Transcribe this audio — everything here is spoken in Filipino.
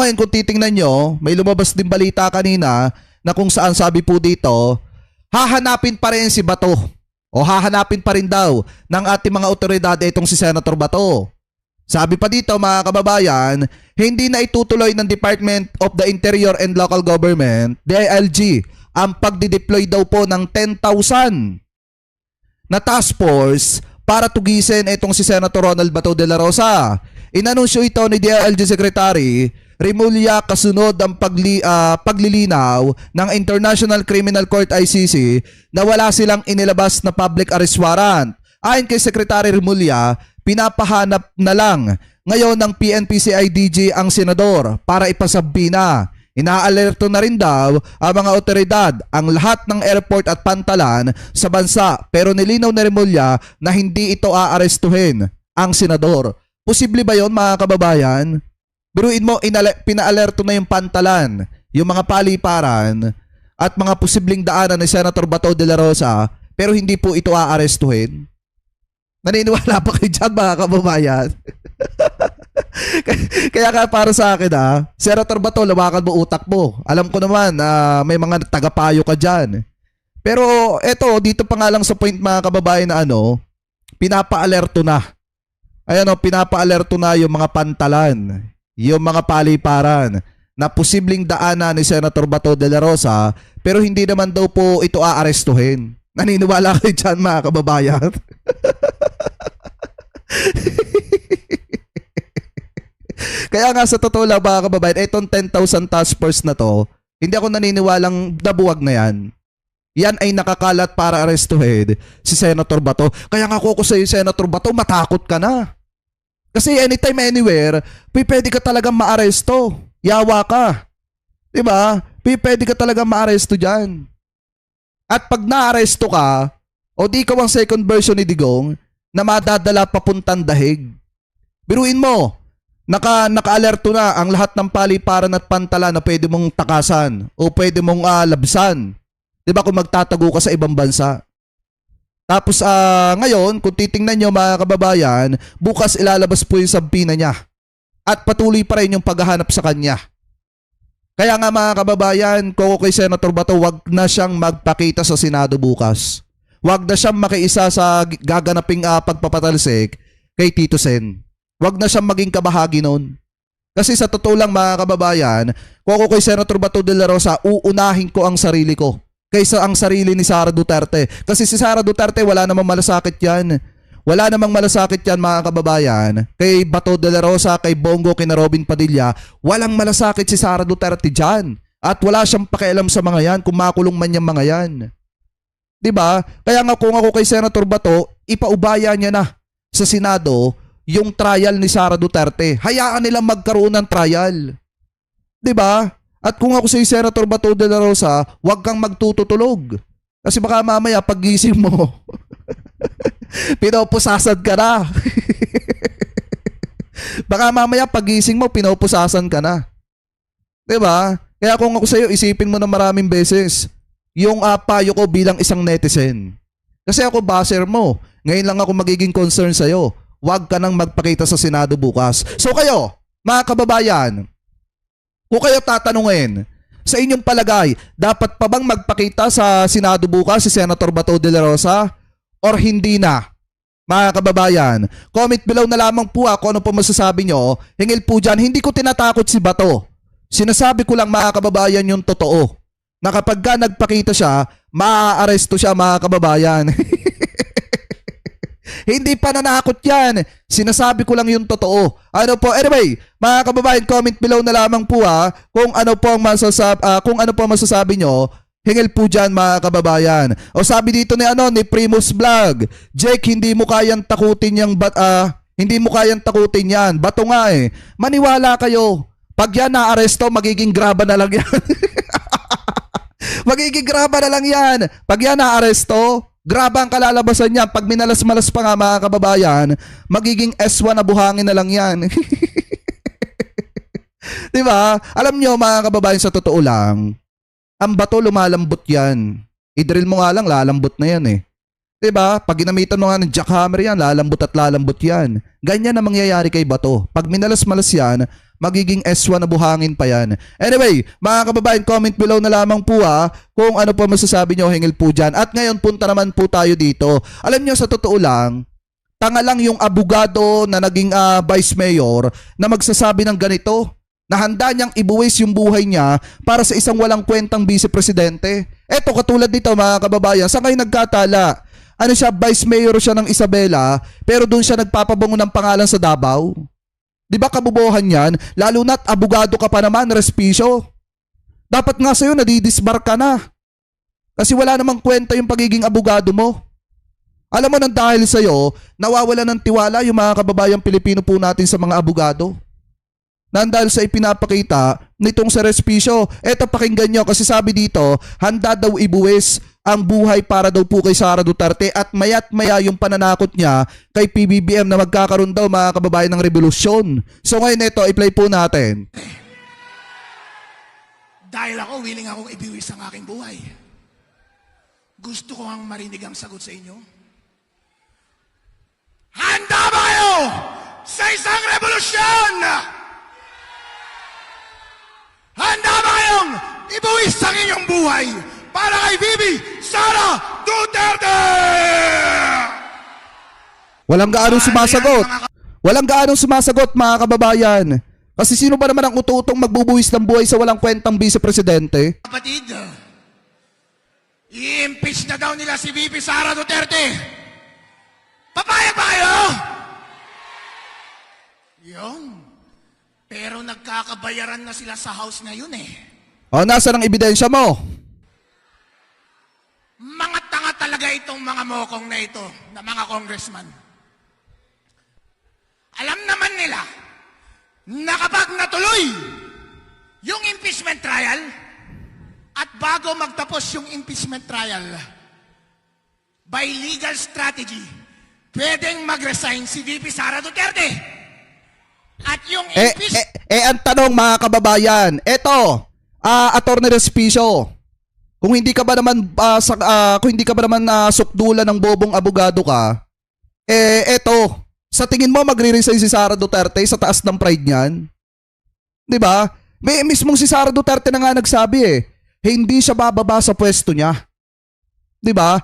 ngayon kung titingnan nyo, may lumabas din balita kanina na kung saan sabi po dito, hahanapin pa rin si Bato o hahanapin pa rin daw ng ating mga otoridad itong si Senator Bato. Sabi pa dito mga kababayan, hindi na itutuloy ng Department of the Interior and Local Government, DILG, ang pagdideploy daw po ng 10,000 na task force para tugisin itong si Senator Ronald Bato de la Rosa. Inanunsyo ito ni DILG Secretary Remulla kasunod ang paglilinaw ng International Criminal Court ICC na wala silang inilabas na public arrest warrant. Ayon kay Secretary Remulla, pinapahanap na lang ngayon ng PNP-CIDG ang senador para ipasabina. Inaalerto na rin daw ang mga otoridad ang lahat ng airport at pantalan sa bansa, pero nilinaw ni Remulla na hindi ito aarestuhin ang senador. Posible ba yon mga kababayan? Biruin mo, pinaalerto na yung pantalan, yung mga paliparan at mga posibleng daanan ni Senator Bato de la Rosa, pero hindi po ito aarestuhin. Naniniwala pa kayo dyan mga kababayan? Kaya ka para sa akin Senator Bato, lawakan mo utak mo. Alam ko naman may mga tagapayo ka dyan. Pero eto, dito pa nga lang sa point mga kababayan na pinapaalerto na. Ayan pinapaalerto na yung mga pantalan, yung mga paliparan na posibleng daanan ni Senator Bato de la Rosa, pero hindi naman daw po ito aarestuhin. Naniniwala kayo dyan mga kababayan? Kaya nga sa totoo lang mga kababayan, itong 10,000 task force na to, hindi ako naniniwalang nabuwag na yan. Yan ay nakakalat para arestuhin si Senator Bato. Kaya nga ako sa Senator Bato, matakot ka na. Kasi anytime, anywhere, pwede ka talagang maaresto. Yawa ka. Diba? Pwede ka talagang maaresto dyan. At pag naaresto ka, o di ka ang second version ni Digong, na madadala papuntang dahig. Biruin mo, naka-alerto na ang lahat ng paliparan at pantala na pwede mong takasan o pwede mong labsan. Diba kung magtatago ka sa ibang bansa? Tapos ngayon, kung titingnan nyo mga kababayan, bukas ilalabas po yung sampina niya. At patuloy pa rin yung paghahanap sa kanya. Kaya nga mga kababayan, kung kay Senator Bato, wag na siyang magpakita sa Senado bukas. Wag na siyang makiisa sa gaganaping pagpapatalsik kay Tito Sen. Wag na siyang maging kabahagi noon. Kasi sa totoo lang mga kababayan, kung ako kay Senator Bato de la Rosa, uunahin ko ang sarili ko kaysa ang sarili ni Sara Duterte. Kasi si Sara Duterte, wala namang malasakit yan. Wala namang malasakit yan mga kababayan. Kay Bato de la Rosa, kay Bongo, kay Robin Padilla, walang malasakit si Sara Duterte dyan. At wala siyang pakialam sa mga yan, kung makulong man yung mga yan. Diba? Kaya nga kung ako kay Senator Bato, ipaubaya niya na sa Senado yung trial ni Sara Duterte. Hayaan nilang magkaroon ng trial. Diba? At kung ako sa Senator Bato de la Rosa, huwag kang magtututulog. Kasi baka mamaya paggising mo, pinopusasan ka na. Baka mamaya paggising mo, pinopusasan ka na. Diba? Kaya kung ako sa'yo, isipin mo na maraming beses yung payo ko bilang isang netizen. Kasi ako baser mo. Ngayon lang ako magiging concern sa'yo. Huwag ka nang magpakita sa Senado bukas. So kayo, mga kababayan, kung kayo tatanungin, sa inyong palagay, dapat pa bang magpakita sa Senado bukas si Senator Bato de la Rosa or hindi na? Mga kababayan, comment below na lamang po ako ano po masasabi nyo. Hingil po dyan, hindi ko tinatakot si Bato. Sinasabi ko lang mga kababayan yung totoo. Na kapag ka nagpakita siya, maaaresto siya mga kababayan. Hindi pa nanakot yan. Sinasabi ko lang yung totoo. Ano po? Anyway, mga kababayan, comment below na lamang po kung ano po ang masasabi nyo. Hingil po dyan mga kababayan. O sabi dito ni Primus Vlog, Jake, hindi mo kayang takutin yan. Bato nga eh. Maniwala kayo. Pag yan naaresto, magiging graba na lang yan. Magiging graba na lang yan. Pag yan naaresto, graba ang kalalabasan niya. Pag minalas-malas pa nga mga kababayan, magiging S1 na buhangin na lang yan. Diba? Alam nyo mga kababayan, sa totoo lang, ang Bato lumalambot yan. I-drill mo nga lang, lalambot na yan eh. Diba? Pag ginamitan mo nga ng jackhammer yan, lalambot at lalambot yan. Ganyan na mangyayari kay Bato. Pag minalas-malas yan, magiging S1 na buhangin pa yan. Anyway, mga kababayan, comment below na lamang po kung ano po masasabi nyo hinggil po dyan. At ngayon, punta naman po tayo dito. Alam nyo, sa totoo lang, tanga lang yung abogado na naging vice mayor na magsasabi ng ganito, na handa niyang ibuwis yung buhay niya para sa isang walang kwentang vice-presidente. Eto, katulad nito mga kababayan, saan kayo nagkatala? Ano siya, vice mayor siya ng Isabela, pero doon siya nagpapabango ng pangalan sa Davao. Di ba kabubuhan yan? Lalo na't abogado ka pa naman, Respicio. Dapat nga sa'yo, nadidisbar ka na. Kasi wala namang kwenta yung pagiging abogado mo. Alam mo nang dahil sa'yo, nawawala ng tiwala yung mga kababayang Pilipino po natin sa mga abogado. Nang dahil sa ipinapakita nitong sa Respicio, eto pakinggan nyo kasi sabi dito, handa daw ibuwis ang buhay para daw po kay Sara Duterte at mayat maya yung pananakot niya kay PBBM na magkakaroon daw mga kababayan ng revolusyon. So ngayon ito, i-play po natin. Dahil ako, willing akong ibiwis ang aking buhay. Gusto ko ang marinig ang sagot sa inyo. Handa ba kayo sa isang revolusyon? Handa ba kayong ibuwis ang inyong buhay para kay Bibi Sara Duterte? Walang gaanong sumasagot. Walang gaanong sumasagot mga kababayan. Kasi sino ba naman ang ututong magbubuwis ng buhay sa walang kwentang vice-presidente? Kapatid, i-impeach na daw nila si Bibi Sara Duterte. Papayag ba kayo? Yung. Pero nagkakabayaran na sila sa house ngayon eh. O, nasa ng ebidensya mo? Mga tanga talaga itong mga mokong na ito, na mga congressman. Alam naman nila na kapag natuloy yung impeachment trial at bago magtapos yung impeachment trial, by legal strategy, pwedeng mag-resign si VP Sara Duterte. At yung ang tanong mga kababayan, eto, Attorney Respicio, kung hindi ka ba naman sukdulan ng bobong abogado ka, eto, sa tingin mo magre-resign si Sara Duterte sa taas ng pride niyan? 'Di ba? May mismong si Sara Duterte na nga nagsabi hindi siya bababa sa pwesto niya. 'Di ba?